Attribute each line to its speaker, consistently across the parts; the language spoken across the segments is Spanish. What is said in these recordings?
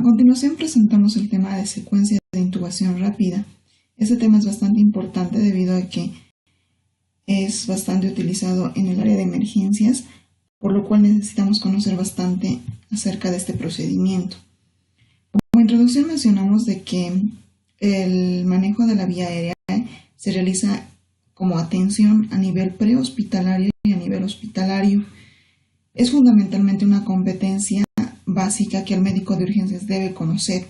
Speaker 1: A continuación presentamos el tema de secuencia de intubación rápida. Este tema es bastante importante debido a que es bastante utilizado en el área de emergencias, por lo cual necesitamos conocer bastante acerca de este procedimiento. Como introducción mencionamos de que el manejo de la vía aérea se realiza como atención a nivel prehospitalario y a nivel hospitalario. Es fundamentalmente una competencia básica que el médico de urgencias debe conocer.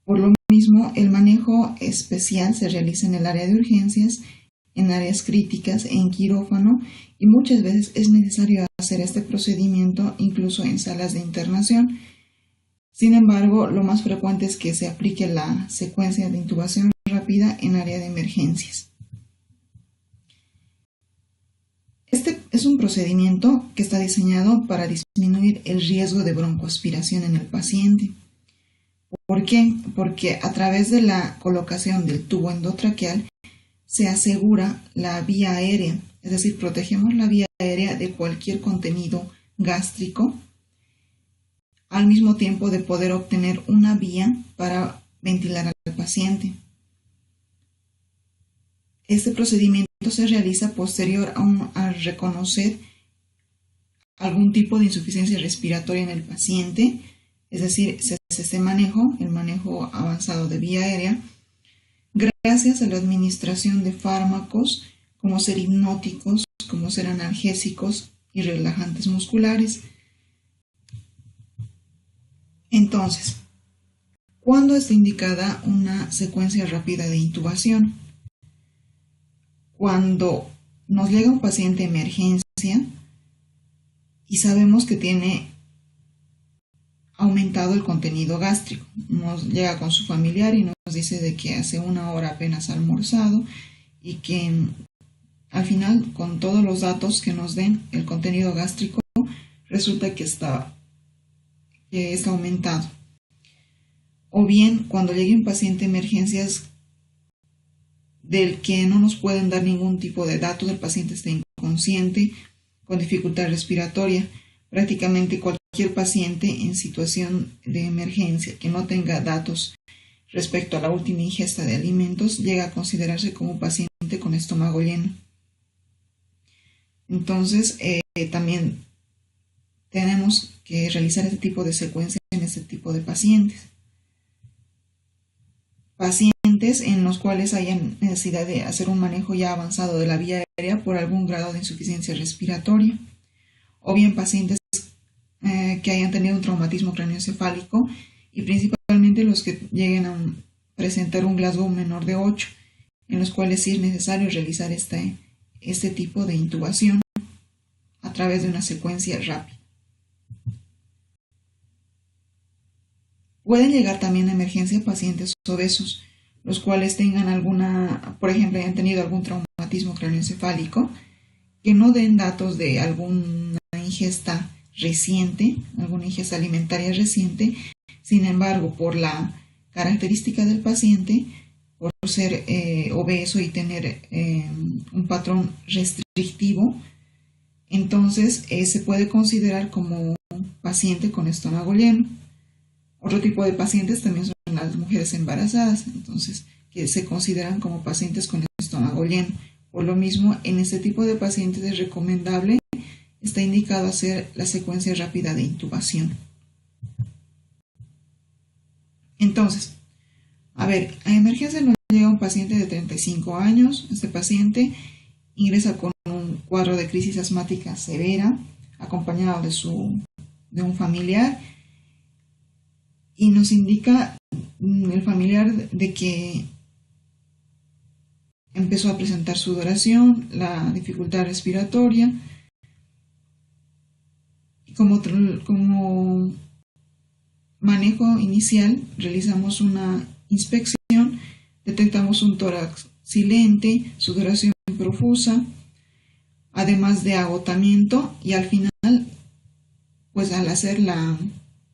Speaker 1: Por lo mismo, el manejo especial se realiza en el área de urgencias, en áreas críticas, en quirófano, y muchas veces es necesario hacer este procedimiento incluso en salas de internación. Sin embargo, lo más frecuente es que se aplique la secuencia de intubación rápida en área de emergencias. Este es un procedimiento que está diseñado para disminuir el riesgo de broncoaspiración en el paciente. ¿Por qué? Porque a través de la colocación del tubo endotraqueal se asegura la vía aérea, es decir, protegemos la vía aérea de cualquier contenido gástrico, al mismo tiempo de poder obtener una vía para ventilar al paciente. Este procedimiento se realiza posterior a reconocer algún tipo de insuficiencia respiratoria en el paciente, es decir, se hace este manejo, el manejo avanzado de vía aérea, gracias a la administración de fármacos como ser hipnóticos, como ser analgésicos y relajantes musculares. Entonces, ¿cuándo está indicada una secuencia rápida de intubación? Cuando nos llega un paciente de emergencia y sabemos que tiene aumentado el contenido gástrico. Nos llega con su familiar y nos dice de que hace una hora apenas ha almorzado y que al final, con todos los datos que nos den el contenido gástrico, resulta que está aumentado. O bien, cuando llegue un paciente de emergencias del que no nos pueden dar ningún tipo de datos, el paciente está inconsciente, con dificultad respiratoria. Prácticamente cualquier paciente en situación de emergencia que no tenga datos respecto a la última ingesta de alimentos llega a considerarse como paciente con estómago lleno. Entonces, también tenemos que realizar este tipo de secuencia en este tipo de pacientes. Pacientes en los cuales haya necesidad de hacer un manejo ya avanzado de la vía aérea por algún grado de insuficiencia respiratoria, o bien pacientes que hayan tenido un traumatismo craneoencefálico y principalmente los que lleguen a presentar un Glasgow menor de 8, en los cuales sí es necesario realizar este tipo de intubación a través de una secuencia rápida. Pueden llegar también a emergencia pacientes obesos, los cuales tengan por ejemplo, hayan tenido algún traumatismo craneoencefálico, que no den datos de alguna ingesta reciente, alguna ingesta alimentaria reciente. Sin embargo, por la característica del paciente, por ser obeso y tener un patrón restrictivo, entonces se puede considerar como paciente con estómago lleno. Otro tipo de pacientes también son las mujeres embarazadas, entonces que se consideran como pacientes con estómago lleno. Por lo mismo, en este tipo de pacientes es recomendable, está indicado hacer la secuencia rápida de intubación. Entonces, a emergencia nos llega un paciente de 35 años. Este paciente ingresa con un cuadro de crisis asmática severa, acompañado de un familiar, y nos indica el familiar de que empezó a presentar sudoración, la dificultad respiratoria. Como manejo inicial, realizamos una inspección, detectamos un tórax silente, sudoración profusa, además de agotamiento, y al final, pues al hacer la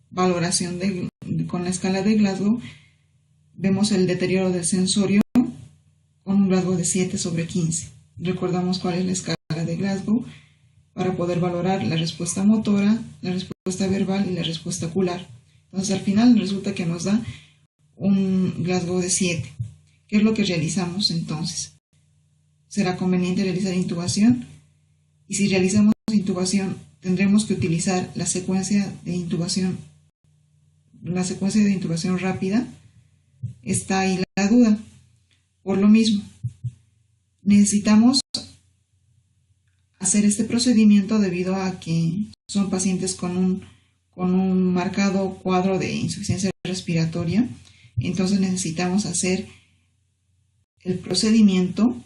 Speaker 1: valoración con la escala de Glasgow, vemos el deterioro del sensorio con un Glasgow de 7/15. Recordamos cuál es la escala de Glasgow para poder valorar la respuesta motora, la respuesta verbal y la respuesta ocular. Entonces al final resulta que nos da un Glasgow de 7. ¿Qué es lo que realizamos entonces? ¿Será conveniente realizar intubación? Y si realizamos intubación, tendremos que utilizar la secuencia de intubación rápida. Está ahí la duda. Por lo mismo, necesitamos hacer este procedimiento debido a que son pacientes con un marcado cuadro de insuficiencia respiratoria. Entonces necesitamos hacer el procedimiento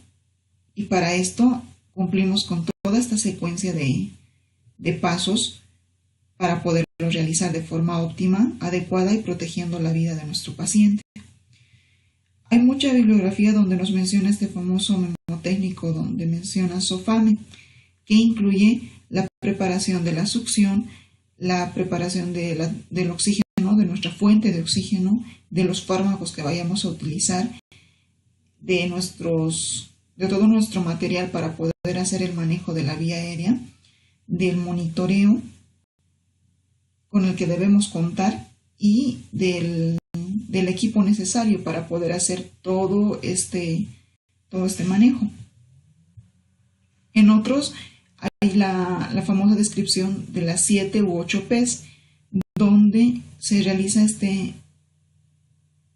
Speaker 1: y para esto cumplimos con toda esta secuencia de pasos para poderlo realizar de forma óptima, adecuada y protegiendo la vida de nuestro paciente. Hay mucha bibliografía donde nos menciona este famoso mnemotécnico donde menciona SOFAME, que incluye la preparación de la succión, la preparación del oxígeno, de nuestra fuente de oxígeno, de los fármacos que vayamos a utilizar, de todo nuestro material para poder hacer el manejo de la vía aérea, del monitoreo con el que debemos contar y del equipo necesario para poder hacer todo este manejo. En otros hay la famosa descripción de las 7 u 8 P's, donde se realiza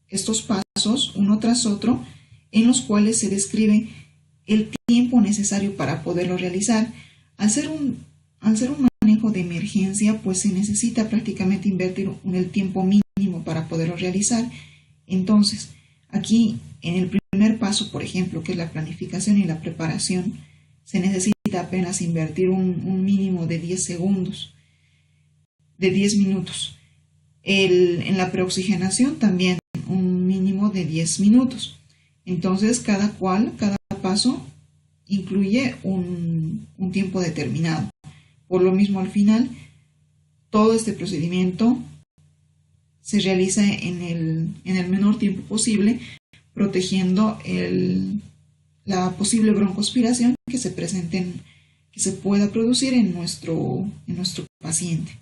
Speaker 1: estos pasos uno tras otro, en los cuales se describe el tiempo necesario para poderlo realizar. Al ser un manejo de emergencia, pues se necesita prácticamente invertir el tiempo mínimo para poderlo realizar. Entonces, aquí en el primer paso, por ejemplo, que es la planificación y la preparación, se necesita apenas invertir un mínimo de 10 segundos, de 10 minutos. En la preoxigenación también un mínimo de 10 minutos. Entonces, cada paso incluye un tiempo determinado. Por lo mismo, al final, todo este procedimiento se realiza en el menor tiempo posible, protegiendo la posible broncoaspiración que se pueda producir en nuestro paciente.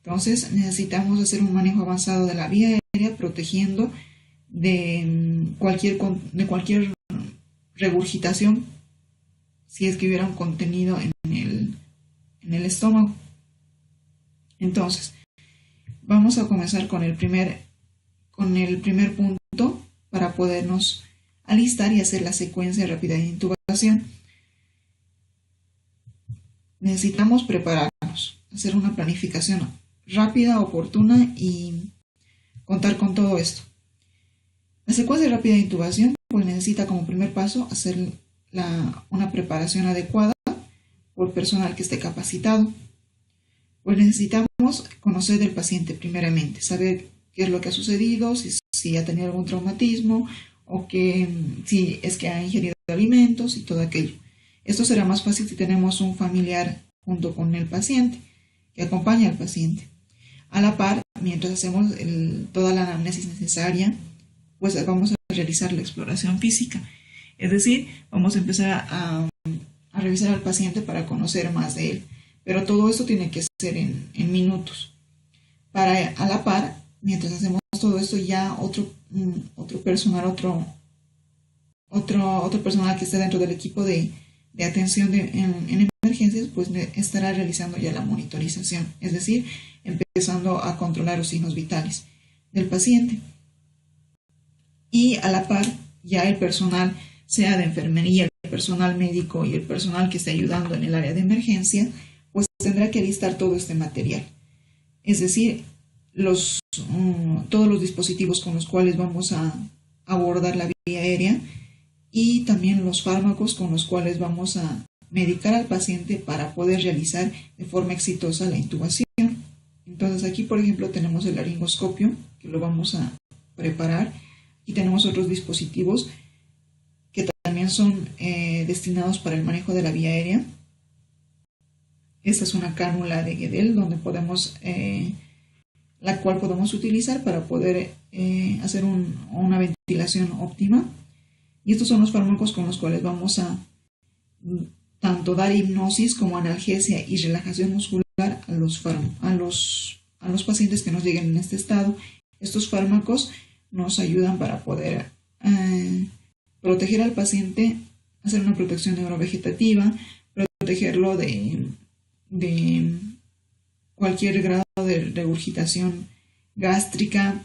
Speaker 1: Entonces, necesitamos hacer un manejo avanzado de la vía aérea, protegiendo de cualquier regurgitación, si es que hubiera un contenido en el estómago. Entonces, vamos a comenzar con el primer punto para podernos alistar y hacer la secuencia rápida de intubación. Necesitamos prepararnos, hacer una planificación rápida, oportuna y contar con todo esto. La secuencia rápida de intubación pues necesita como primer paso hacer una preparación adecuada por personal que esté capacitado. Pues necesitamos conocer del paciente primeramente, saber qué es lo que ha sucedido, si ha tenido algún traumatismo o si es que ha ingerido alimentos y todo aquello. Esto será más fácil si tenemos un familiar junto con el paciente, que acompaña al paciente. A la par, mientras hacemos toda la anamnesis necesaria, pues vamos a realizar la exploración física. Es decir, vamos a empezar a revisar al paciente para conocer más de él. Pero todo esto tiene que ser en minutos. A la par, mientras hacemos todo esto, ya otro personal que esté dentro del equipo de atención en emergencias, pues estará realizando ya la monitorización, es decir, empezando a controlar los signos vitales del paciente. Y a la par, ya el personal, sea de enfermería, el personal médico y el personal que esté ayudando en el área de emergencia, pues tendrá que alistar todo este material. Es decir, todos los dispositivos con los cuales vamos a abordar la vía aérea y también los fármacos con los cuales vamos a medicar al paciente para poder realizar de forma exitosa la intubación. Entonces aquí, por ejemplo, tenemos el laringoscopio, que lo vamos a preparar, y tenemos otros dispositivos que también son destinados para el manejo de la vía aérea. Esta es una cánula de Guedel la cual podemos utilizar para poder hacer una ventilación óptima. Y estos son los fármacos con los cuales vamos a tanto dar hipnosis como analgesia y relajación muscular a los a los pacientes que nos lleguen en este estado. Estos fármacos nos ayudan para poder proteger al paciente, hacer una protección neurovegetativa, protegerlo de cualquier grado de regurgitación gástrica,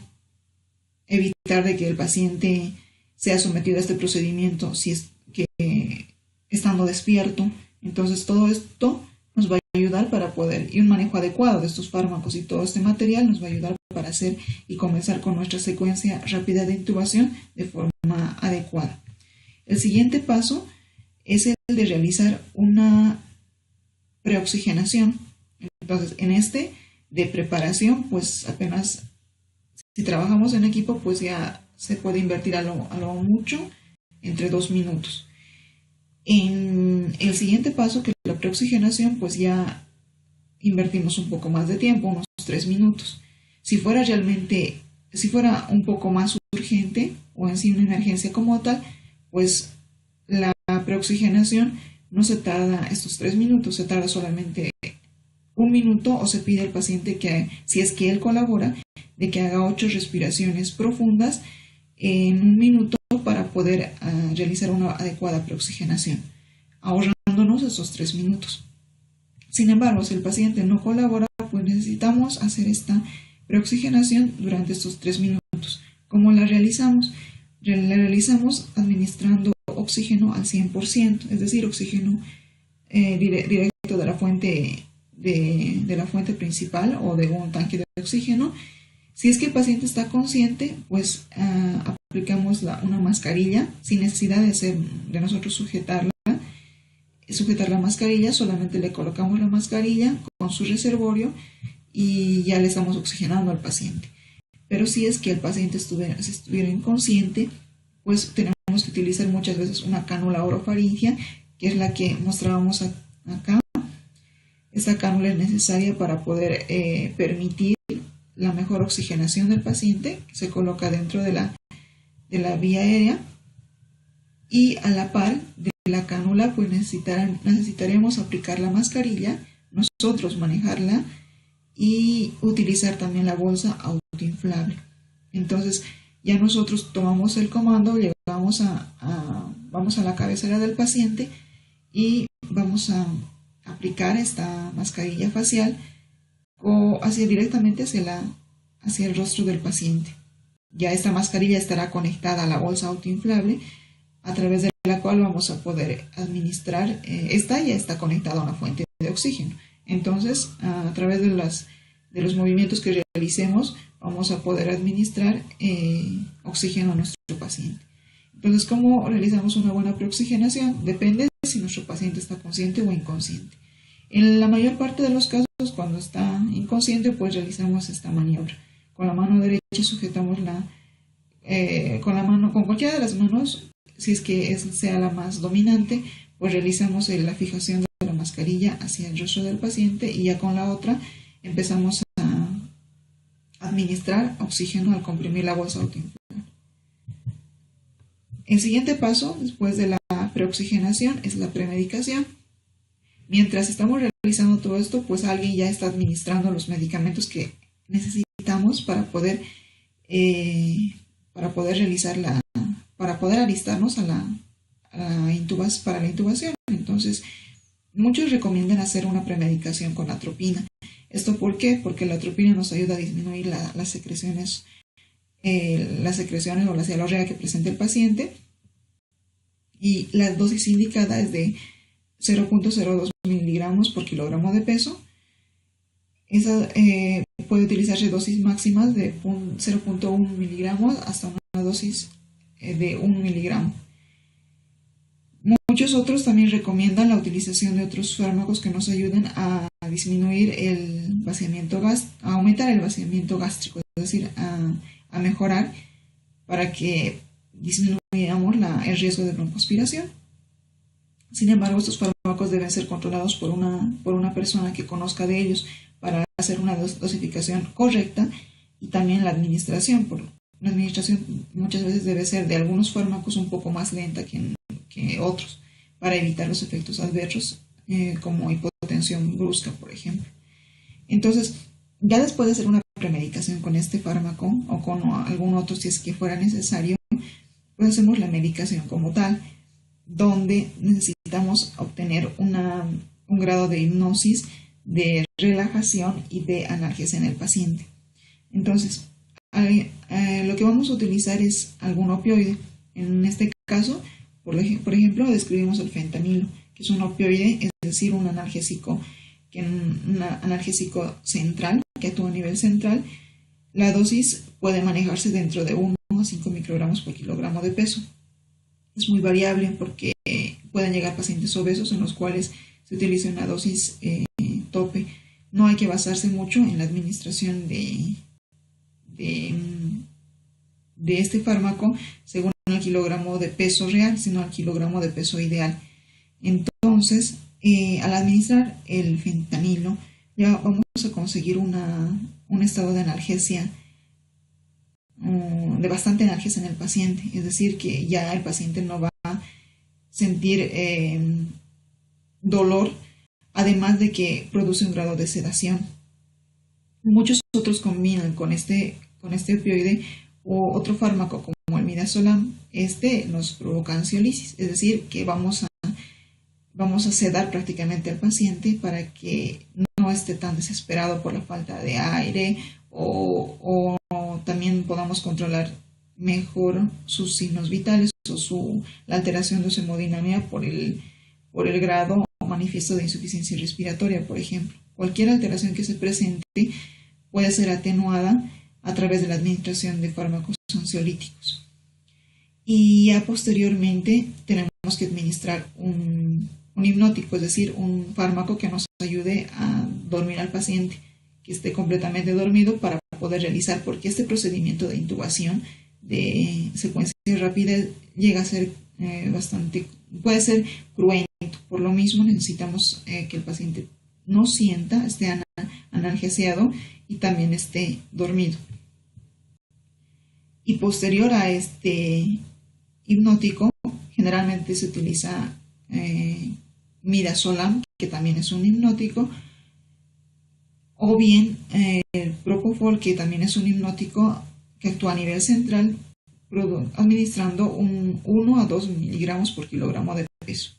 Speaker 1: evitar de que el paciente sea sometido a este procedimiento si es que estando despierto. Entonces todo esto nos va a ayudar para poder, y un manejo adecuado de estos fármacos y todo este material nos va a ayudar para hacer y comenzar con nuestra secuencia rápida de intubación de forma adecuada. El siguiente paso es el de realizar una preoxigenación. Entonces, en este de preparación, pues apenas si trabajamos en equipo, pues ya se puede invertir a lo mucho entre 2 minutos. En el siguiente paso, que es la preoxigenación, pues ya invertimos un poco más de tiempo, unos 3 minutos. Si fuera un poco más urgente o en sí una emergencia como tal, pues la preoxigenación no se tarda estos 3 minutos, se tarda solamente 1 minuto, o se pide al paciente que, si es que él colabora, de que haga 8 respiraciones profundas en 1 minuto para poder realizar una adecuada preoxigenación, ahorrándonos esos 3 minutos. Sin embargo, si el paciente no colabora, pues necesitamos hacer esta preoxigenación durante estos 3 minutos. ¿Cómo la realizamos? La realizamos administrando oxígeno al 100%, es decir, oxígeno directo de la fuente de la fuente principal o de un tanque de oxígeno. Si es que el paciente está consciente, pues aplicamos una mascarilla sin necesidad de nosotros sujetar la mascarilla. Solamente le colocamos la mascarilla con su reservorio y ya le estamos oxigenando al paciente. Pero si es que el paciente estuviera inconsciente, pues tenemos que utilizar muchas veces una cánula orofaringea, que es la que mostrábamos acá. Esta cánula es necesaria para poder permitir la mejor oxigenación del paciente, que se coloca dentro de la vía aérea, y a la par de la cánula pues necesitaremos aplicar la mascarilla, nosotros manejarla y utilizar también la bolsa autoinflable. Entonces ya nosotros tomamos el comando, vamos a la cabecera del paciente y vamos a aplicar esta mascarilla facial directamente hacia el rostro del paciente. Ya esta mascarilla estará conectada a la bolsa autoinflable, a través de la cual vamos a poder administrar. Esta ya está conectada a una fuente de oxígeno. Entonces, a través de los movimientos que realicemos, vamos a poder administrar oxígeno a nuestro paciente. Entonces, ¿cómo realizamos una buena preoxigenación? Depende si nuestro paciente está consciente o inconsciente. En la mayor parte de los casos, cuando está inconsciente, pues realizamos esta maniobra. Con la mano derecha sujetamos con cualquiera de las manos, si es que sea la más dominante, pues realizamos la fijación de la mascarilla hacia el rostro del paciente y ya con la otra empezamos a administrar oxígeno al comprimir la bolsa autoinflable. El siguiente paso, después de la preoxigenación, es la premedicación. Mientras estamos realizando todo esto, pues alguien ya está administrando los medicamentos que necesitamos para poder alistarnos para la intubación. Entonces, muchos recomiendan hacer una premedicación con atropina. ¿Esto por qué? Porque la atropina nos ayuda a disminuir las secreciones o la cialorrea que presenta el paciente, y la dosis indicada es de 0.02 miligramos por kilogramo de peso. Esa puede utilizarse dosis máximas de 0.1 miligramos hasta una dosis de 1 miligramo. Muchos otros también recomiendan la utilización de otros fármacos que nos ayuden a disminuir a aumentar el vaciamiento gástrico, es decir, a mejorar para que disminuyamos el riesgo de broncoaspiración. Sin embargo, estos fármacos deben ser controlados por una persona que conozca de ellos para hacer una dosificación correcta, y también la administración. La administración muchas veces debe ser de algunos fármacos un poco más lenta que otros, para evitar los efectos adversos como hipotensión brusca, por ejemplo. Entonces, Ya después de hacer una premedicación con este fármaco o con algún otro si es que fuera necesario, pues hacemos la medicación como tal, donde necesitamos obtener un grado de hipnosis, de relajación y de analgesia en el paciente. Entonces, lo que vamos a utilizar es algún opioide. En este caso, por ejemplo, describimos el fentanilo, que es un opioide, es decir, un analgésico central, que actúa a nivel central. La dosis puede manejarse dentro de 1 a 5 microgramos por kilogramo de peso. Es muy variable porque pueden llegar pacientes obesos en los cuales se utiliza una dosis tope. No hay que basarse mucho en la administración de este fármaco según el kilogramo de peso real, sino al kilogramo de peso ideal. Entonces, al administrar el fentanilo, ya vamos a conseguir un estado de analgesia, de bastante analgesia en el paciente, es decir, que ya el paciente no va a sentir dolor, además de que produce un grado de sedación. Muchos otros combinan con este opioide o otro fármaco como el midazolam. Nos provoca ansiolisis, es decir, que vamos a sedar prácticamente al paciente para que no esté tan desesperado por la falta de aire o también podamos controlar mejor sus signos vitales o la alteración de su hemodinamia por el grado o manifiesto de insuficiencia respiratoria, por ejemplo. Cualquier alteración que se presente puede ser atenuada a través de la administración de fármacos ansiolíticos. Y ya posteriormente tenemos que administrar un hipnótico, es decir, un fármaco que nos ayude a dormir al paciente, que esté completamente dormido para poder realizar, porque este procedimiento de intubación de secuencia rápida llega a ser puede ser cruento. Por lo mismo necesitamos que el paciente no sienta, esté analgesiado y también esté dormido. Y posterior a este hipnótico, generalmente se utiliza midazolam, que también es un hipnótico, o bien el propofol, que también es un hipnótico que actúa a nivel central, administrando 1 a 2 miligramos por kilogramo de peso.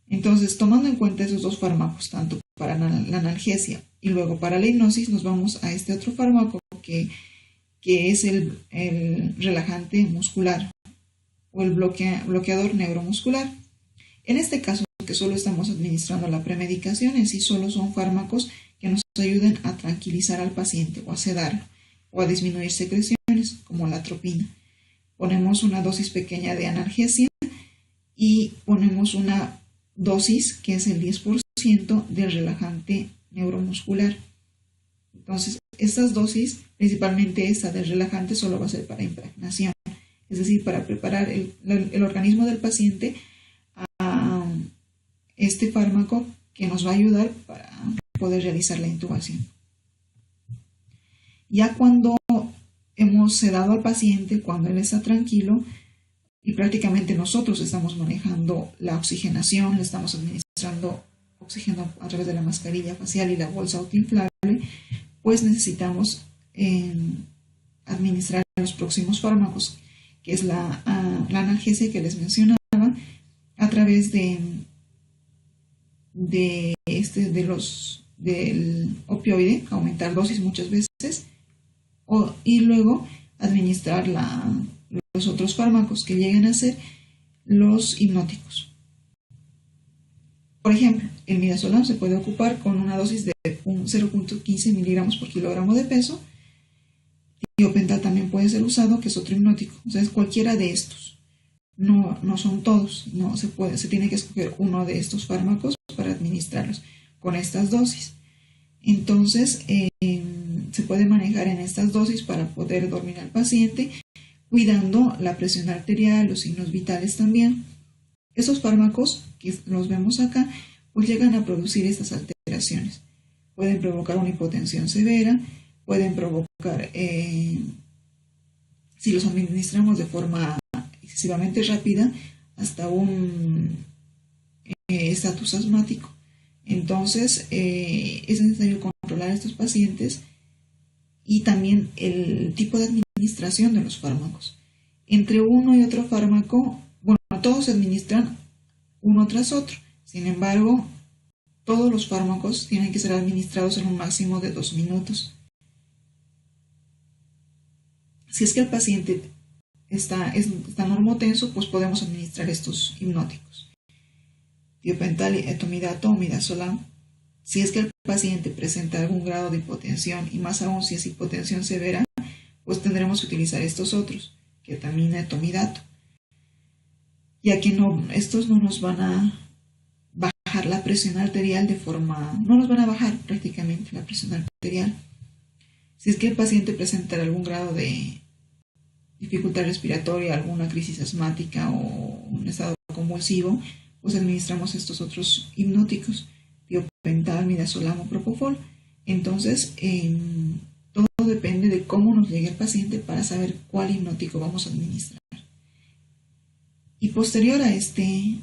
Speaker 1: Entonces, tomando en cuenta esos dos fármacos, tanto para la analgesia y luego para la hipnosis, nos vamos a este otro fármaco que es el relajante muscular o el bloqueador neuromuscular. En este caso, que solo estamos administrando la premedicación, en sí solo son fármacos que nos ayuden a tranquilizar al paciente o a sedarlo o a disminuir secreciones como la atropina. Ponemos una dosis pequeña de analgesia y ponemos una dosis que es el 10% del relajante neuromuscular. Entonces, estas dosis, principalmente esta del relajante, solo va a ser para impregnación, es decir, para preparar el organismo del paciente a este fármaco que nos va a ayudar para poder realizar la intubación. Ya cuando hemos sedado al paciente, cuando él está tranquilo y prácticamente nosotros estamos manejando la oxigenación, le estamos administrando oxígeno a través de la mascarilla facial y la bolsa autoinflable, pues necesitamos administrar los próximos fármacos, que es la analgesia que les mencionaba, a través del opioide, aumentar dosis muchas veces, y luego administrar los otros fármacos que lleguen a ser los hipnóticos. Por ejemplo, el midazolam se puede ocupar con una dosis de 0.15 miligramos por kilogramo de peso. Tiopental también puede ser usado, que es otro hipnótico. O sea, es cualquiera de estos. No son todos. No se tiene que escoger uno de estos fármacos para administrarlos con estas dosis. Entonces, se puede manejar en estas dosis para poder dormir al paciente, cuidando la presión arterial, los signos vitales también. Esos fármacos que los vemos acá, pues llegan a producir estas alteraciones. Pueden provocar una hipotensión severa, pueden provocar, si los administramos de forma excesivamente rápida, hasta un estatus asmático. Entonces, es necesario controlar a estos pacientes y también el tipo de administración de los fármacos. Entre uno y otro fármaco, bueno, todos se administran uno tras otro. Sin embargo, todos los fármacos tienen que ser administrados en un máximo de 2 minutos. Si es que el paciente está normotenso, pues podemos administrar estos hipnóticos. Tiopental, etomidato o midazolam. Si es que el paciente presenta algún grado de hipotensión, y más aún si es hipotensión severa, pues tendremos que utilizar estos otros, ketamina, etomidato, ya que estos no nos van a bajar la presión arterial no nos van a bajar prácticamente la presión arterial. Si es que el paciente presenta algún grado de dificultad respiratoria, alguna crisis asmática o un estado convulsivo, pues administramos estos otros hipnóticos, tiopental, midazolam o propofol. Entonces, todo depende de cómo nos llegue el paciente para saber cuál hipnótico vamos a administrar. Y posterior a este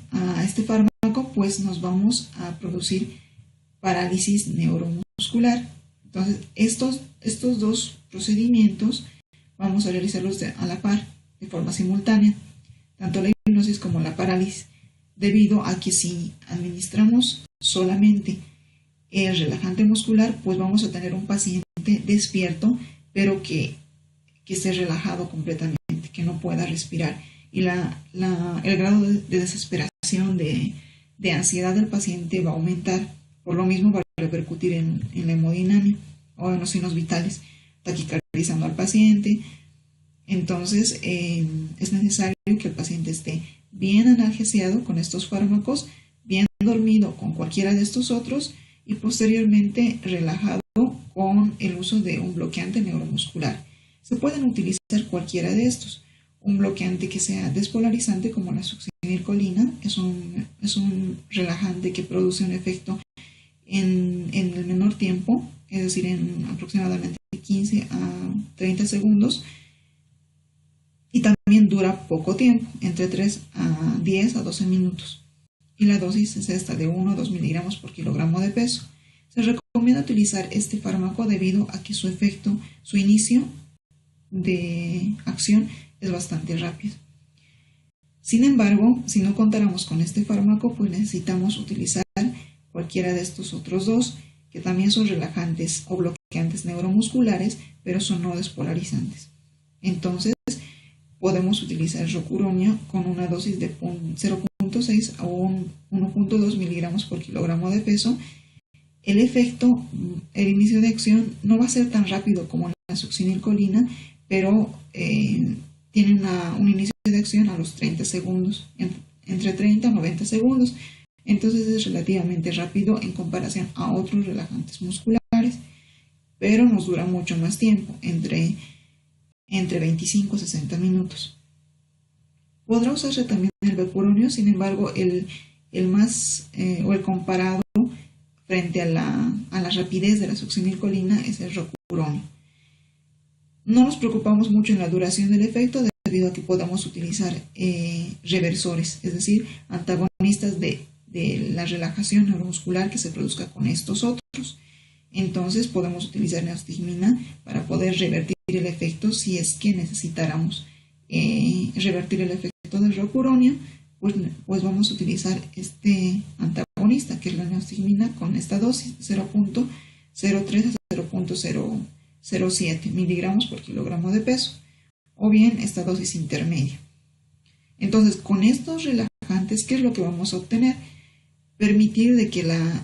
Speaker 1: fármaco, pues nos vamos a producir parálisis neuromuscular. Entonces, estos dos procedimientos vamos a realizarlos a la par, de forma simultánea, tanto la hipnosis como la parálisis, debido a que si administramos solamente el relajante muscular, pues vamos a tener un paciente despierto, pero que esté relajado completamente, que no pueda respirar. Y el grado de desesperación, de ansiedad del paciente va a aumentar. Por lo mismo va a repercutir en la hemodinamia o en los signos vitales, taquicardizando al paciente. Entonces, es necesario que el paciente esté bien analgesiado con estos fármacos, bien dormido con cualquiera de estos otros y posteriormente relajado con el uso de un bloqueante neuromuscular. Se pueden utilizar cualquiera de estos. Un bloqueante que sea despolarizante como la succinilcolina es un relajante que produce un efecto en el menor tiempo, es decir, en aproximadamente 15 a 30 segundos, y también dura poco tiempo, entre 3 a 10 a 12 minutos. Y la dosis es esta de 1 a 2 miligramos por kilogramo de peso. Se recomienda utilizar este fármaco debido a que su inicio de acción es bastante rápido. Sin embargo, si no contáramos con este fármaco, pues necesitamos utilizar cualquiera de estos otros dos, que también son relajantes o bloqueantes neuromusculares, pero son no despolarizantes. Entonces, podemos utilizar rocuronio con una dosis de 0.6 a 1.2 miligramos por kilogramo de peso. El inicio de acción no va a ser tan rápido como la succinilcolina, pero tiene un inicio de acción a los 30 segundos, entre 30 a 90 segundos. Entonces es relativamente rápido en comparación a otros relajantes musculares, pero nos dura mucho más tiempo, entre 25 a 60 minutos. Podrá usarse también el bepuronio, sin embargo, el comparado frente a la rapidez de la succinilcolina es el rocuronio. No nos preocupamos mucho en la duración del efecto debido a que podemos utilizar reversores, es decir, antagonistas de la relajación neuromuscular que se produzca con estos otros. Entonces podemos utilizar neostigmina para poder revertir el efecto si es que necesitáramos revertir el efecto del rocuronio, pues vamos a utilizar este antagonista que es la neostigmina con esta dosis 0.03 a 0.007 miligramos por kilogramo de peso, o bien esta dosis intermedia. Entonces, con estos relajantes, ¿qué es lo que vamos a obtener? Permitir de que la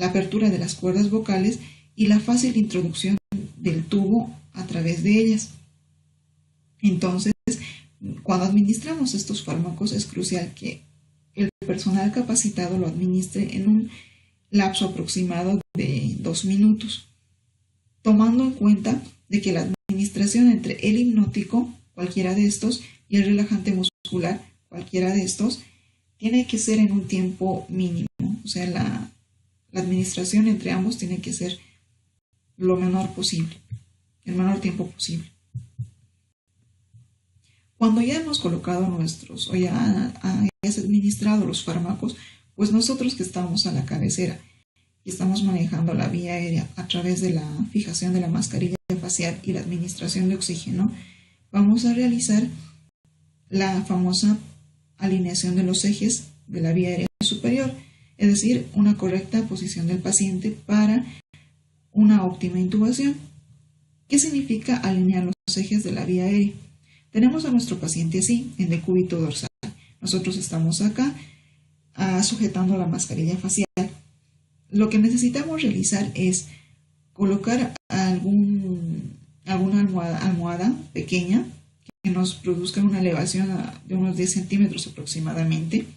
Speaker 1: apertura de las cuerdas vocales y la fácil introducción del tubo a través de ellas. Entonces, cuando administramos estos fármacos es crucial que el personal capacitado lo administre en un lapso aproximado de 2 minutos, tomando en cuenta de que la administración entre el hipnótico, cualquiera de estos, y el relajante muscular, cualquiera de estos, tiene que ser en un tiempo mínimo. O sea, la administración entre ambos tiene que ser lo menor posible, el menor tiempo posible. Cuando ya hemos colocado ya has administrado los fármacos, Pues nosotros que estamos a la cabecera y estamos manejando la vía aérea a través de la fijación de la mascarilla facial y la administración de oxígeno, vamos a realizar la famosa alineación de los ejes de la vía aérea superior, es decir, una correcta posición del paciente para una óptima intubación. ¿Qué significa alinear los ejes de la vía aérea? Tenemos a nuestro paciente así, en decúbito dorsal. Nosotros estamos acá sujetando la mascarilla facial. Lo que necesitamos realizar es colocar alguna almohada pequeña que nos produzca una elevación de unos 10 centímetros aproximadamente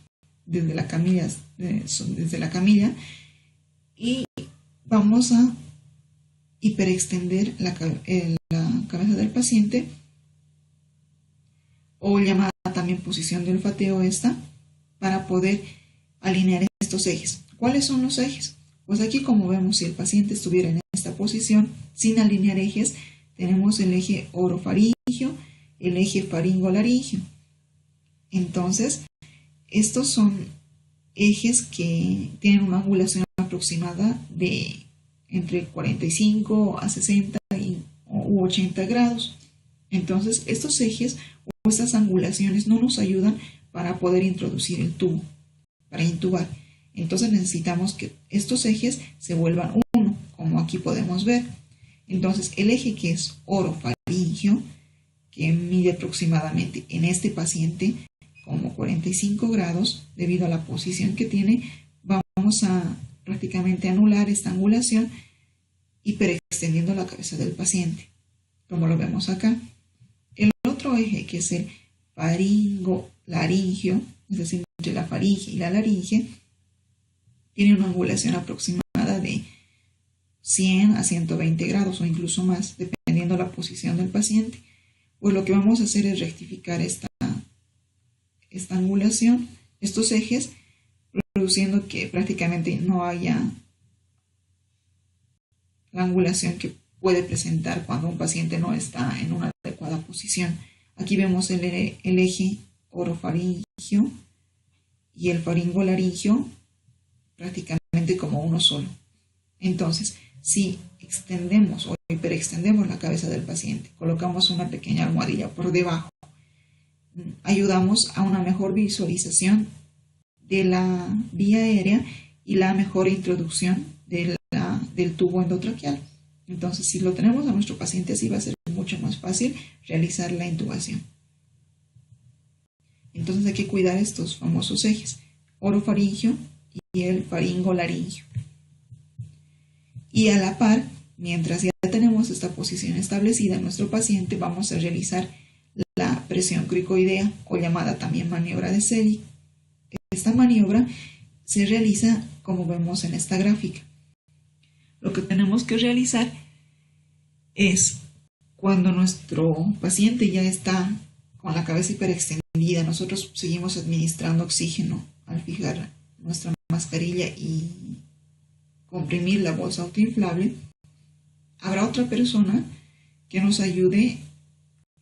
Speaker 1: desde la camilla, y vamos a hiperextender la cabeza del paciente, o llamada también posición de olfateo para poder alinear estos ejes. ¿Cuáles son los ejes? Pues aquí, como vemos, si el paciente estuviera en esta posición sin alinear ejes, tenemos el eje orofaringio, el eje faringolaringio. Entonces, estos son ejes que tienen una angulación aproximada de entre 45 a 60 u 80 grados. Entonces, estos ejes o estas angulaciones no nos ayudan para poder introducir el tubo, para intubar. Entonces necesitamos que estos ejes se vuelvan uno, como aquí podemos ver. Entonces, el eje que es orofaringio, que mide aproximadamente en este paciente como 45 grados, debido a la posición que tiene, vamos a prácticamente anular esta angulación, hiperextendiendo la cabeza del paciente, como lo vemos acá. El otro eje, que es el faringolaringio, es decir, entre la faringe y la laringe, tiene una angulación aproximada de 100 a 120 grados o incluso más, dependiendo de la posición del paciente. Pues lo que vamos a hacer es rectificar esta angulación, estos ejes, produciendo que prácticamente no haya la angulación que puede presentar cuando un paciente no está en una adecuada posición. Aquí vemos el eje orofaringio y el faringolaringio prácticamente como uno solo. Entonces, si extendemos o hiperextendemos la cabeza del paciente, colocamos una pequeña almohadilla por debajo, ayudamos a una mejor visualización de la vía aérea y la mejor introducción del tubo endotraqueal. Entonces, si lo tenemos a nuestro paciente así, va a ser mucho más fácil realizar la intubación. Entonces, hay que cuidar estos famosos ejes, orofaringio y el faringolaringio. Y a la par, mientras ya tenemos esta posición establecida en nuestro paciente, vamos a realizar la presión cricoidea, o llamada también maniobra de Selig. Esta maniobra se realiza como vemos en esta gráfica. Lo que tenemos que realizar es, cuando nuestro paciente ya está con la cabeza hiperextendida, nosotros seguimos administrando oxígeno al fijar nuestra mascarilla y comprimir la bolsa autoinflable, habrá otra persona que nos ayude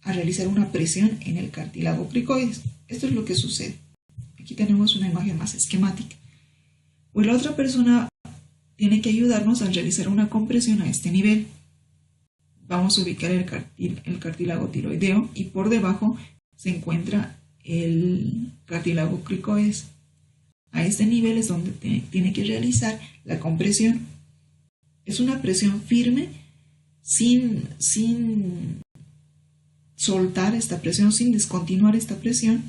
Speaker 1: a realizar una presión en el cartílago cricoides. Esto es lo que sucede. Aquí tenemos una imagen más esquemática. Pues la otra persona tiene que ayudarnos a realizar una compresión a este nivel. Vamos a ubicar el cartílago tiroideo y por debajo se encuentra el cartílago cricoides. A este nivel es donde tiene que realizar la compresión. Es una presión firme, sin soltar esta presión, sin descontinuar esta presión.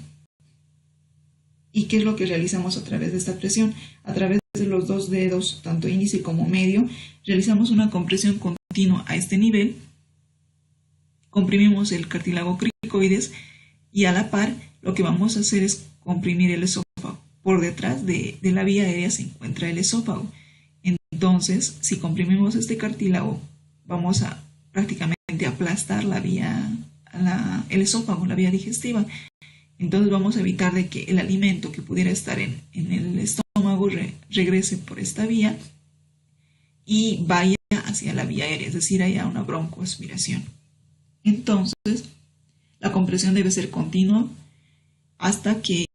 Speaker 1: ¿Y qué es lo que realizamos a través de esta presión? A través de los dos dedos, tanto índice como medio, realizamos una compresión continua a este nivel. Comprimimos el cartílago cricoides y a la par lo que vamos a hacer es comprimir el esófago. Por detrás de la vía aérea se encuentra el esófago. Entonces, si comprimimos este cartílago, vamos a prácticamente aplastar el esófago, la vía digestiva. Entonces vamos a evitar de que el alimento que pudiera estar en el estómago regrese por esta vía y vaya hacia la vía aérea, es decir, haya una broncoaspiración. Entonces, la compresión debe ser continua hasta que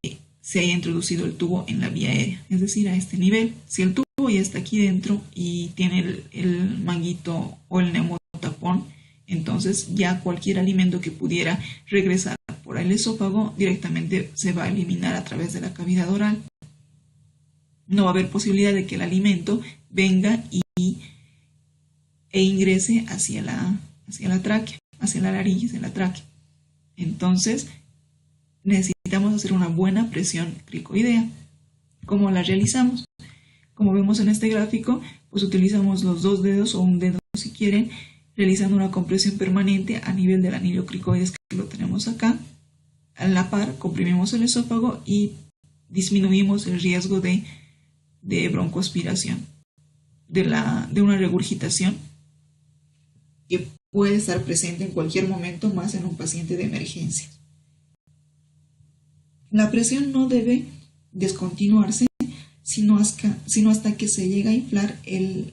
Speaker 2: se haya introducido el tubo en la vía aérea, es decir, a este nivel. Si el tubo ya está aquí dentro y tiene el manguito o el neumotapón, entonces ya cualquier alimento que pudiera regresar por el esófago directamente se va a eliminar a través de la cavidad oral. No va a haber posibilidad de que el alimento venga e ingrese hacia la tráquea, hacia la laringe de la tráquea. Entonces, necesitamos hacer una buena presión cricoidea. ¿Cómo la realizamos? Como vemos en este gráfico, pues utilizamos los 2 dedos o un dedo si quieren, realizando una compresión permanente a nivel del anillo cricoides, que lo tenemos acá. A la par, comprimimos el esófago y disminuimos el riesgo de broncoaspiración, de una regurgitación que puede estar presente en cualquier momento, más en un paciente de emergencia. La presión no debe descontinuarse sino hasta que se llega a inflar el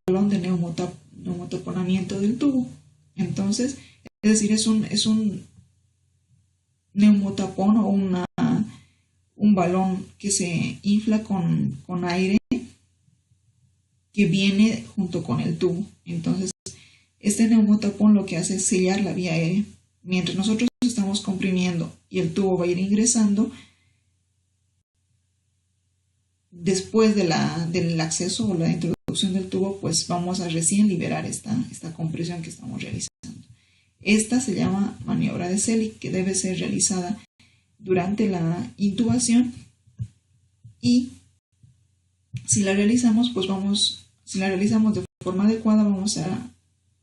Speaker 2: balón de neumotaponamiento del tubo. Entonces, es decir, es un neumotapón o un balón que se infla con aire que viene junto con el tubo. Entonces, este neumotapón lo que hace es sellar la vía aérea. Mientras nosotros estamos comprimiendo y el tubo va a ir ingresando, después del acceso o la introducción del tubo, pues vamos a recién liberar esta compresión que estamos realizando. Esta se llama maniobra de Selig, que debe ser realizada durante la intubación, y si la realizamos de forma adecuada, vamos a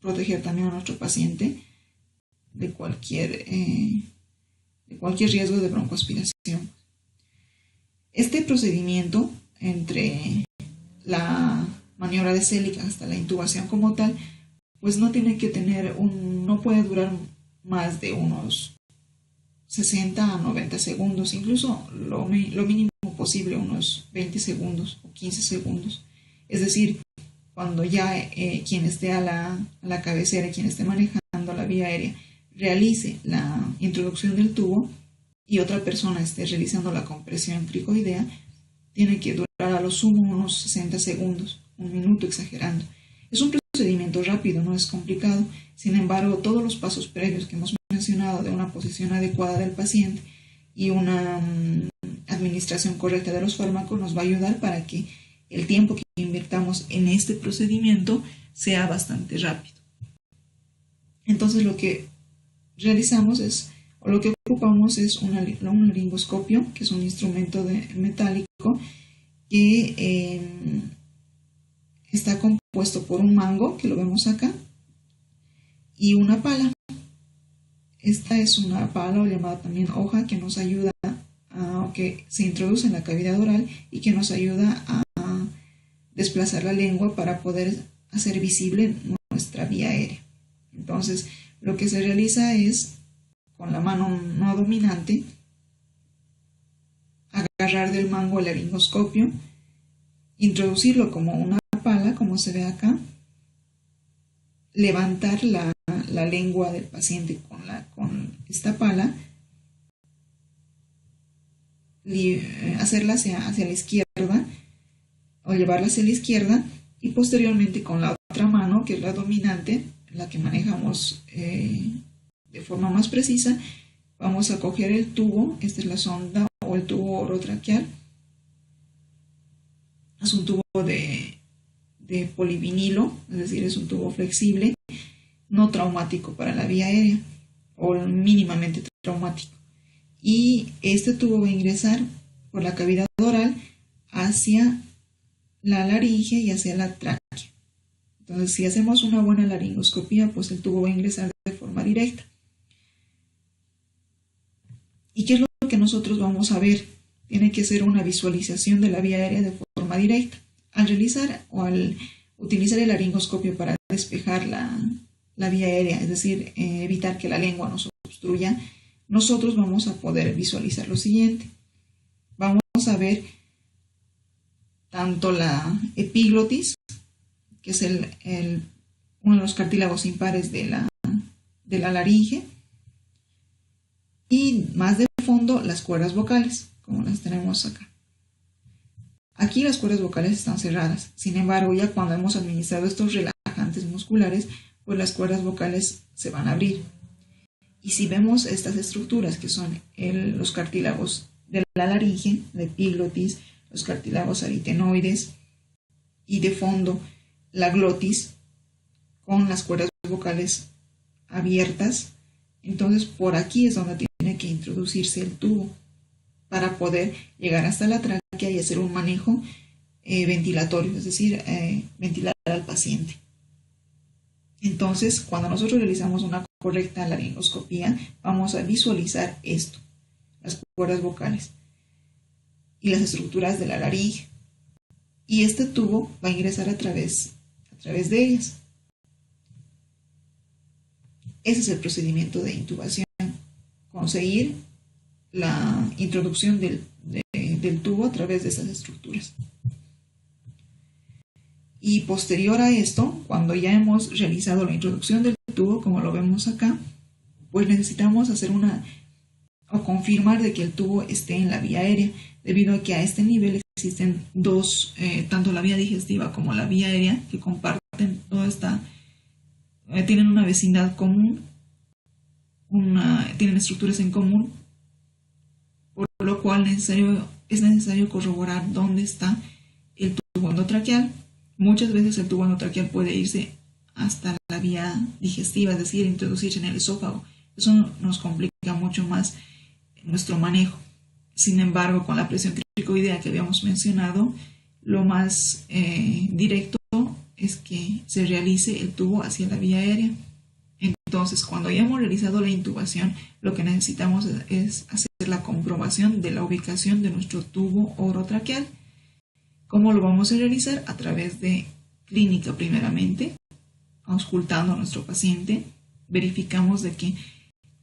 Speaker 2: proteger también a nuestro paciente de cualquier riesgo de broncoaspiración. Este procedimiento, entre la maniobra de Selig hasta la intubación como tal, pues no tiene que no puede durar más de unos 60 a 90 segundos, incluso lo mínimo posible, unos 20 segundos o 15 segundos. Es decir, cuando ya quien esté a la cabecera, quien esté manejando la vía aérea, realice la introducción del tubo y otra persona esté realizando la compresión cricoidea, tiene que durar a lo sumo unos 60 segundos, un minuto exagerando. Es un procedimiento rápido, no es complicado. Sin embargo, todos los pasos previos que hemos mencionado de una posición adecuada del paciente y una administración correcta de los fármacos nos va a ayudar para que el tiempo que invirtamos en este procedimiento sea bastante rápido. Entonces, lo que realizamos lo que ocupamos es un laringoscopio, que es un instrumento metálico que está compuesto por un mango, que lo vemos acá, y una pala. Esta es una pala, o llamada también hoja, que nos ayuda que se introduce en la cavidad oral y que nos ayuda a desplazar la lengua para poder hacer visible nuestra vía aérea. Entonces, lo que se realiza es, con la mano no dominante, agarrar del mango el laringoscopio, introducirlo como una pala, como se ve acá, levantar la lengua del paciente con esta pala, hacerla hacia la izquierda o llevarla hacia la izquierda, y posteriormente con la otra mano, que es la dominante, la que manejamos de forma más precisa, vamos a coger el tubo. Esta es la sonda o el tubo orotraqueal. Es un tubo de polivinilo, es decir, es un tubo flexible, no traumático para la vía aérea, o mínimamente traumático. Y este tubo va a ingresar por la cavidad oral hacia la laringe y hacia la tráquea. Entonces, si hacemos una buena laringoscopía, pues el tubo va a ingresar de forma directa. ¿Y qué es lo que nosotros vamos a ver? Tiene que ser una visualización de la vía aérea de forma directa. Al realizar o al utilizar el laringoscopio para despejar la vía aérea, es decir, evitar que la lengua nos obstruya, nosotros vamos a poder visualizar lo siguiente. Vamos a ver tanto la epiglotis, que es uno de los cartílagos impares de la laringe, y más de fondo las cuerdas vocales. como las tenemos acá. Aquí las cuerdas vocales están cerradas. Sin embargo, ya cuando hemos administrado estos relajantes musculares, pues las cuerdas vocales se van a abrir. Y si vemos estas estructuras que son los cartílagos de la laringe, la epiglotis, los cartílagos aritenoides y de fondo la glotis con las cuerdas vocales abiertas, entonces por aquí es donde tiene que introducirse el tubo para poder llegar hasta la tráquea y hacer un manejo ventilatorio, es decir, ventilar al paciente. Entonces, cuando nosotros realizamos una correcta laringoscopía, vamos a visualizar esto, las cuerdas vocales y las estructuras de la laringe. Y este tubo va a ingresar a través de ellas. Ese es el procedimiento de intubación, conseguir la introducción del tubo a través de esas estructuras. Y posterior a esto, cuando ya hemos realizado la introducción del tubo, como lo vemos acá, pues necesitamos hacer confirmar de que el tubo esté en la vía aérea, debido a que a este nivel existen dos, tanto la vía digestiva como la vía aérea, que comparten tienen una vecindad común, tienen estructuras en común, por lo cual es necesario corroborar dónde está el tubo endotraqueal. Muchas veces el tubo endotraqueal puede irse hasta la vía digestiva, es decir, introducirse en el esófago. Eso nos complica mucho más nuestro manejo. Sin embargo, con la presión cricoidea que habíamos mencionado, lo más directo es que se realice el tubo hacia la vía aérea. Entonces, cuando ya hemos realizado la intubación, lo que necesitamos es hacer la comprobación de la ubicación de nuestro tubo orotraqueal. ¿Cómo lo vamos a realizar? A través de clínica primeramente, auscultando a nuestro paciente. Verificamos de que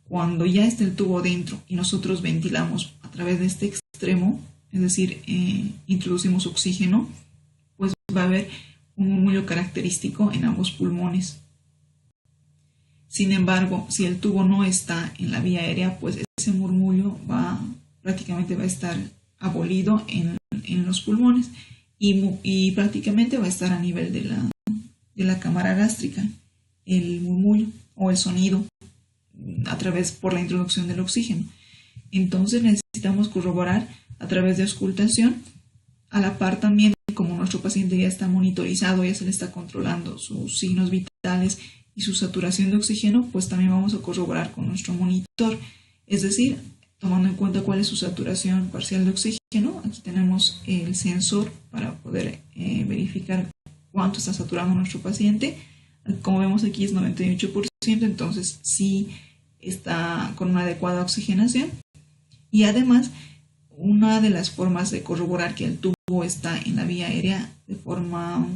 Speaker 2: cuando ya esté el tubo dentro y nosotros ventilamos a través de este extremo, es decir, introducimos oxígeno, pues va a haber un murmullo característico en ambos pulmones. Sin embargo, si el tubo no está en la vía aérea, pues ese murmullo prácticamente va a estar abolido en los pulmones y prácticamente va a estar a nivel de la cámara gástrica, el murmullo o el sonido por la introducción del oxígeno. Entonces necesitamos corroborar a través de auscultación, a la par también, como nuestro paciente ya está monitorizado, ya se le está controlando sus signos vitales y su saturación de oxígeno, pues también vamos a corroborar con nuestro monitor, es decir, tomando en cuenta cuál es su saturación parcial de oxígeno. Aquí tenemos el sensor para poder verificar cuánto está saturando nuestro paciente. Como vemos aquí es 98%, entonces sí está con una adecuada oxigenación. Y además, una de las formas de corroborar que el tubo está en la vía aérea de forma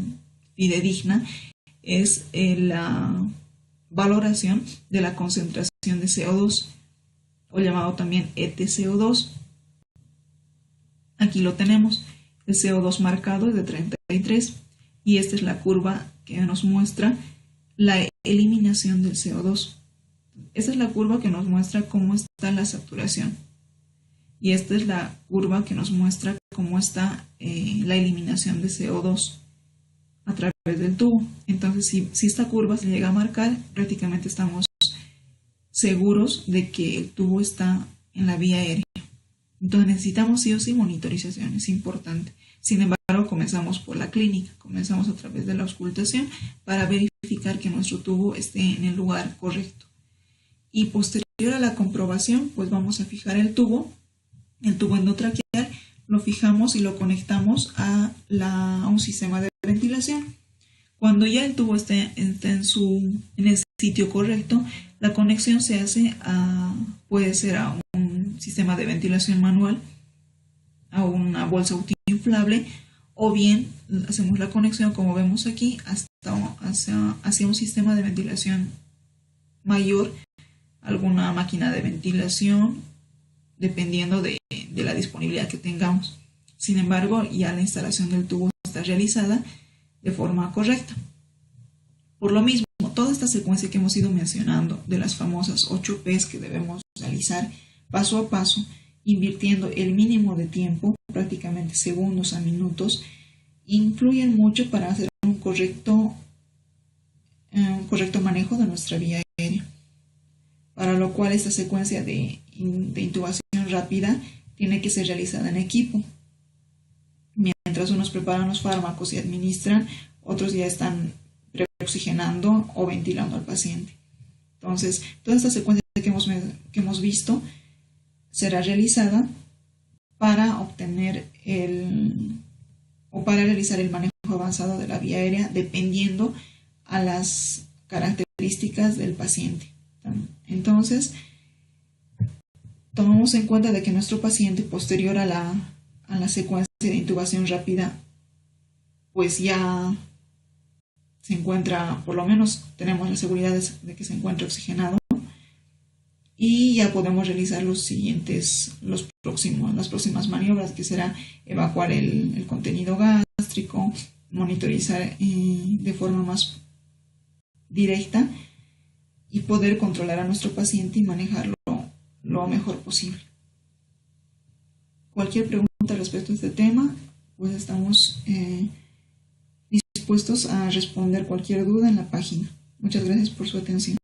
Speaker 2: fidedigna es la valoración de la concentración de CO2, o llamado también EtCO2. Aquí lo tenemos, el CO2 marcado es de 33 y esta es la curva que nos muestra la eliminación del CO2. Esta es la curva que nos muestra cómo está la saturación y esta es la curva que nos muestra cómo está la eliminación de CO2 a través del tubo. Entonces, si esta curva se llega a marcar, prácticamente estamos seguros de que el tubo está en la vía aérea. Entonces necesitamos sí o sí monitorización, es importante. Sin embargo, comenzamos por la clínica, comenzamos a través de la auscultación para verificar que nuestro tubo esté en el lugar correcto. Y posterior a la comprobación, pues vamos a fijar el tubo endotraqueal, lo fijamos y lo conectamos a un sistema de ventilación. Cuando ya el tubo esté en el sitio correcto, la conexión se hace puede ser a un sistema de ventilación manual, a una bolsa autoinflable, o bien hacemos la conexión, como vemos aquí, hacia un sistema de ventilación mayor, alguna máquina de ventilación, dependiendo de la disponibilidad que tengamos. Sin embargo, ya la instalación del tubo está realizada de forma correcta. Por lo mismo, toda esta secuencia que hemos ido mencionando de las famosas 8 P's que debemos realizar paso a paso invirtiendo el mínimo de tiempo, prácticamente segundos a minutos, influyen mucho para hacer un correcto manejo de nuestra vía aérea. Para lo cual esta secuencia de intubación rápida tiene que ser realizada en equipo. Mientras unos preparan los fármacos y administran, otros ya están preoxigenando o ventilando al paciente. Entonces, toda esta secuencia que hemos visto será realizada para obtener para realizar el manejo avanzado de la vía aérea dependiendo a las características del paciente. Entonces, tomamos en cuenta de que nuestro paciente posterior a la secuencia de intubación rápida, pues ya se encuentra, por lo menos tenemos la seguridad de que se encuentra oxigenado y ya podemos realizar las próximas maniobras, que será evacuar el contenido gástrico, monitorizar de forma más directa y poder controlar a nuestro paciente y manejarlo lo mejor posible. Cualquier pregunta respecto a este tema, pues estamos dispuestos a responder cualquier duda en la página. Muchas gracias por su atención.